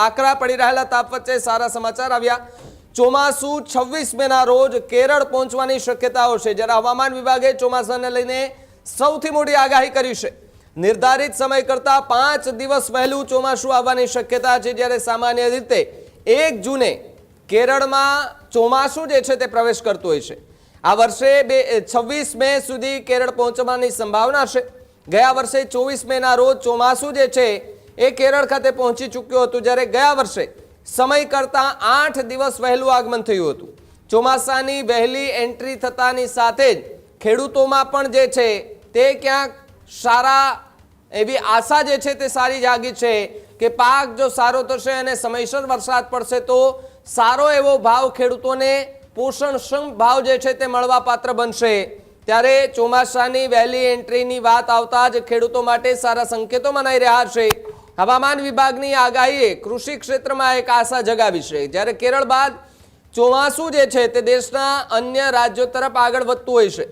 આકરા પડી રહેલા તાપ વચ્ચે સારા સમાચાર આવ્યા। ચોમાસું 26 મેના રોજ કેરળ પહોંચવાની શક્યતાઓ છે, જ્યારે હવામાન વિભાગે ચોમાસાને લઈને સૌથી મોટી આગાહી કરી છે। નિર્ધારિત સમય કરતાં 5 દિવસ વહેલું ચોમાસું આવવાની શક્યતા છે, જ્યારે સામાન્ય રીતે 1 જૂને કેરળમાં ચોમાસું જે છે તે પ્રવેશ કરતું હોય છે। આ વર્ષે 26 મે સુધી કેરળ પહોંચવાની સંભાવના છે। ગયા વર્ષે 24 મેના રોજ ચોમાસું જે છે એ કેરળ ખાતે પહોંચી ચૂક્યું હતું, જ્યારે ગયા વર્ષે સમય કરતાં 8 દિવસ વહેલું આગમન થયું હતું। ચોમાસાની વહેલી એન્ટ્રી થતાની સાથે જ ખેડૂતોમાં પણ જે છે તે ક્યાંક સારા એવી આશા જે છે તે સારી જાગી છે કે પાક જો સારો થશે અને સમયસર વરસાદ પડશે તો સારો એવો ભાવ ખેડૂતોને પોષણક્ષમ ભાવ જે છે તે મળવાપાત્ર બનશે। ત્યારે ચોમાસાની વહેલી એન્ટ્રીની વાત આવતા જ ખેડૂતો માટે સારા સંકેતો મનાઈ રહ્યા છે। હવામાન વિભાગની આગાહીએ કૃષિ ક્ષેત્રમાં એક આશા જગાવી છે। જ્યારે કેરળ બાદ ચોમાસું જે છે તે દેશના અન્ય રાજ્યો તરફ આગળ વધતું હોય છે।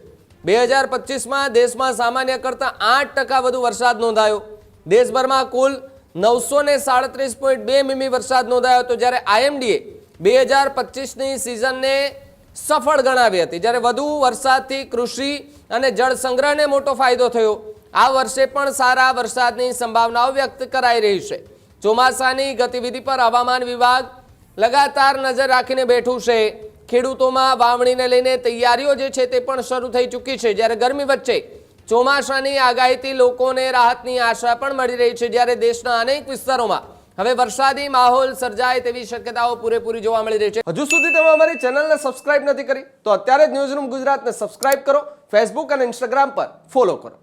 2025માં દેશમાં સામાન્ય કરતાં 8% વધુ વરસાદ નોંધાયો। દેશભરમાં કુલ 937.2 મીમી વરસાદ નોંધાયો હતો, જ્યારે આઈએમડીએ 2025ની સિઝનને સફળ ગણાવી હતી। જ્યારે વધુ વરસાદથી કૃષિ અને જળ સંગ્રહને મોટો ફાયદો થયો। આ વર્ષે પણ સારા વરસાદની સંભાવનાઓ વ્યક્ત કરાઈ રહી છે। ચોમાસાની ગતિવિધિ પર હવામાન વિભાગ લગાતાર નજર રાખીને બેઠું છે। ખેડૂતોમાં વાવણીને લઈને તૈયારીઓ જે છે તે પણ શરૂ થઈ ચૂકી છે। જ્યારે ગરમી વચ્ચે ચોમાસાની આગાહીથી લોકોને રાહતની આશા પણ મળી રહી છે। જ્યારે દેશના અનેક વિસ્તારોમાં હવે વરસાદી માહોલ સર્જાય તેવી શક્યતાઓ પૂરેપૂરી જોવા મળી રહી છે। હજુ સુધી તમે અમારી ચેનલને સબસ્ક્રાઇબ નથી કરી તો અત્યારે જ ન્યૂઝરૂમ ગુજરાતને સબસ્ક્રાઇબ કરો, ફેસબુક અને ઇન્સ્ટાગ્રામ પર ફોલો કરો।